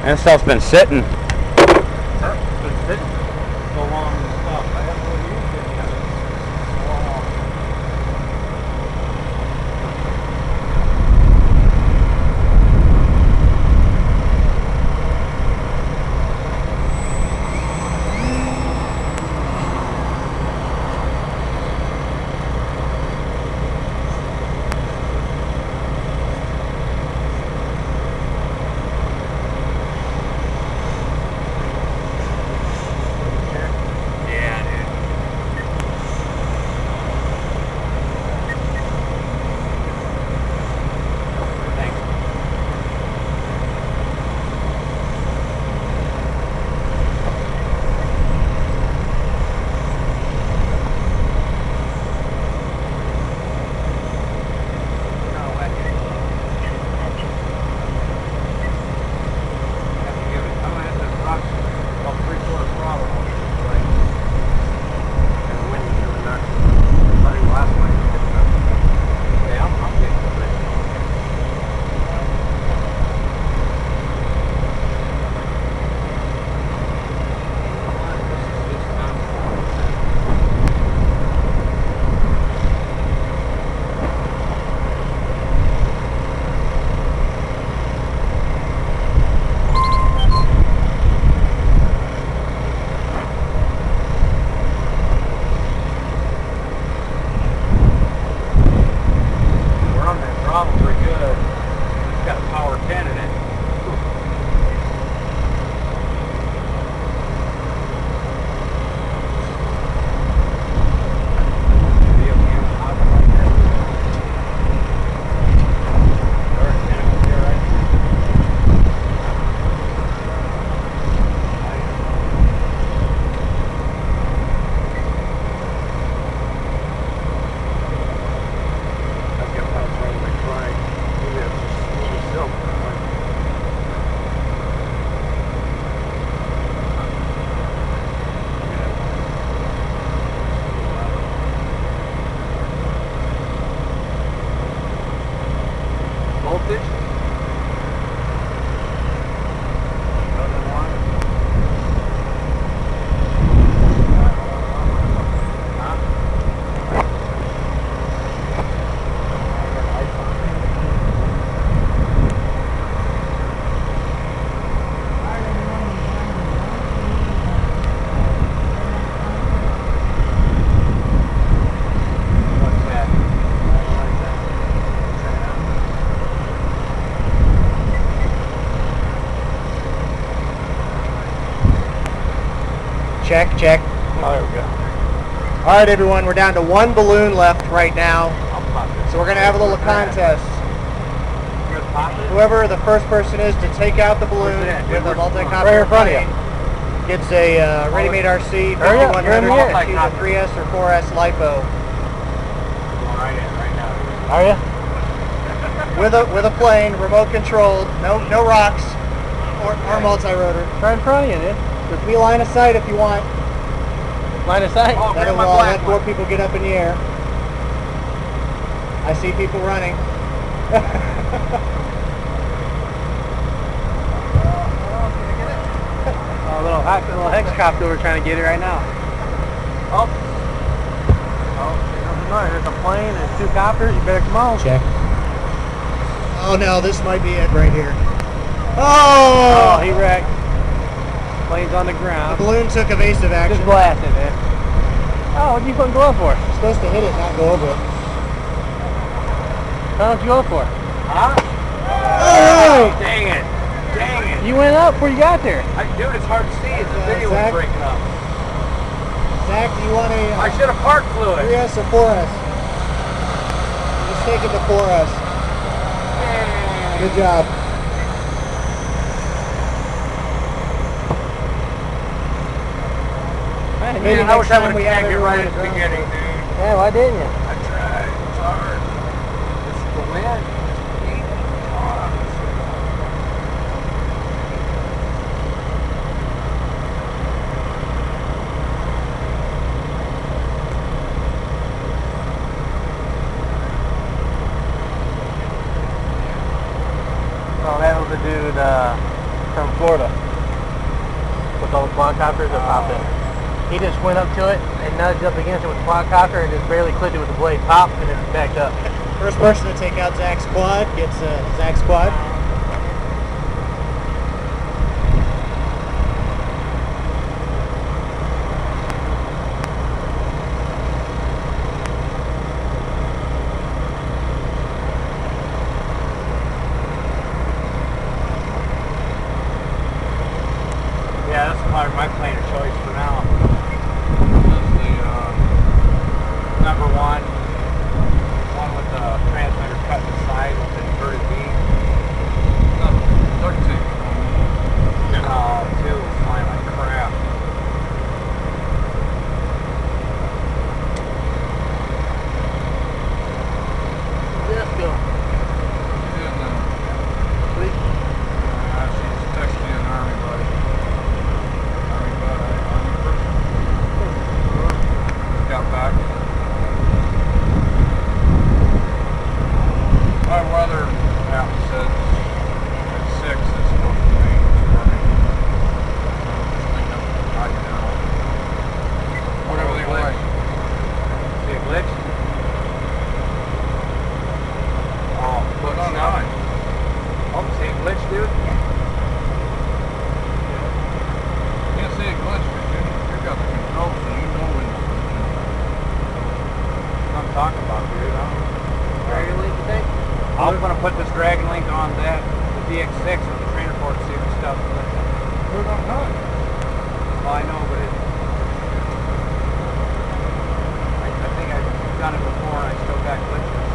That stuff's been sitting. It's been sitting so long and stuff. I haven't really used any of it. Check, check. Oh, there we go. All right, everyone, we're down to one balloon left right now. So we're going to have a little contest. Whoever the first person is to take out the balloon with a multi-copter plane gets a ready-made RC 5100 to choose a 3S or 4S LiPo. Are you? With a plane, remote controlled, no rocks or multi-rotor. Right in front of you, dude. Just be line of sight if you want. Line of sight? Oh, that'll let more people get up in the air. I see people running. A little hexcopter we're trying to get it right now. Oh, there's a plane and 2 copters. You better come on. Check. Oh no, this might be it right here. Oh! Oh, he wrecked. Plane's on the ground. The balloon took evasive action. Just blasted it. Oh, what did you put glove for? You're supposed to hit it, not go over it. How much you go for? Huh? Oh! Dang it. Dang it. You went up before you got there. Dude, it's hard to see. It's the video was breaking up. Zach, do you want a... I should have park fluid. 3S or 4S? Just take it to 4S. Good job. Man, I wish I would have tagged it right at the beginning, dude. Yeah, why didn't you? I tried. It's hard. This is the wind. Oh, that was the dude, from Florida with all the quadcopters that popped in. He just went up to it and nudged up against it with the quadcopter and just barely clipped it with the blade, popped, and then backed up. First person to take out Zach's quad gets Zach's quad. Yeah, that's probably my plane of choice for now. This is the Number one with the transmitter cut to the side with the inverted beam. duct tape. Two was flying like crap. Let's go. She's texting an army buddy. Army person. Got back. My weather app said at 6 it's supposed to rain this morning. Whatever they like. See a glitch? Oh, But on nine. oh, see a glitch, dude? Can't say a glitch because you got the controls so you know when it's What I'm talking about, dude. Dragon Link, you think? I was going to put this Dragon Link on that, the DX6 or the Trainer Port series stuff. But, put it on nine. well, I know, but I think I've done it before and I still got glitches.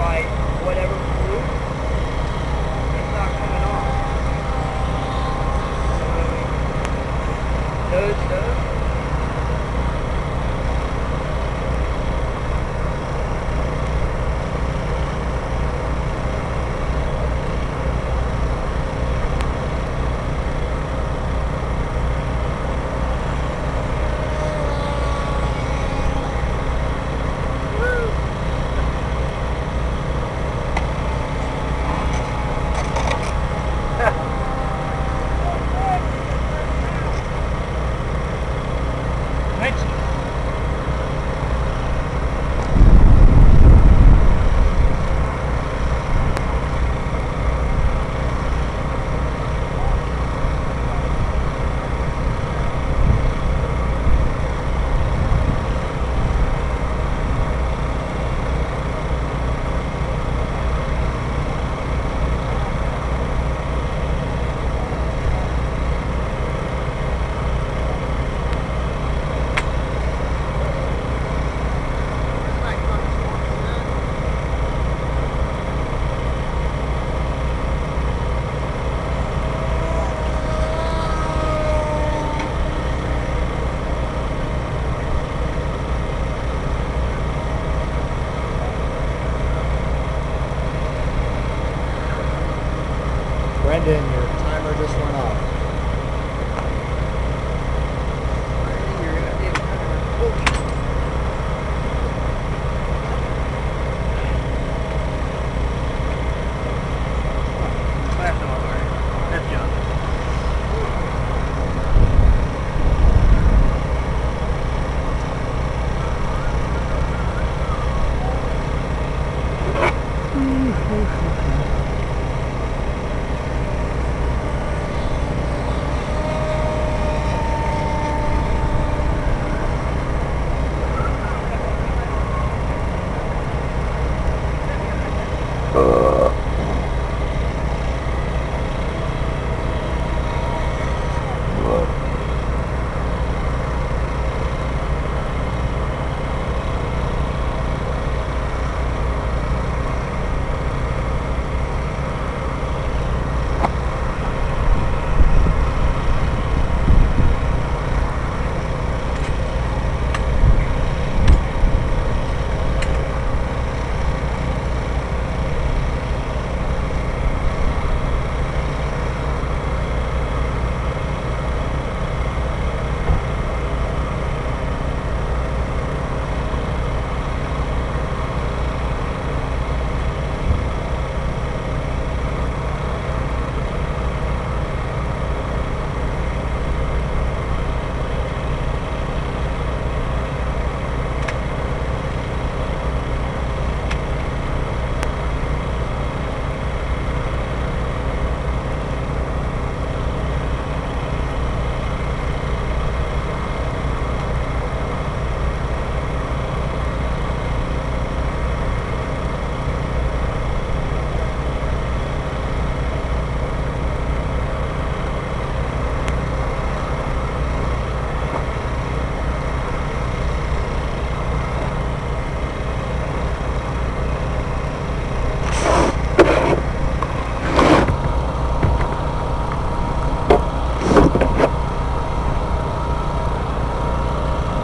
by whatever fluke, it's not coming off. So, those. Brendan, your timer just went off. You're gonna be a timer. That's all right. That's young.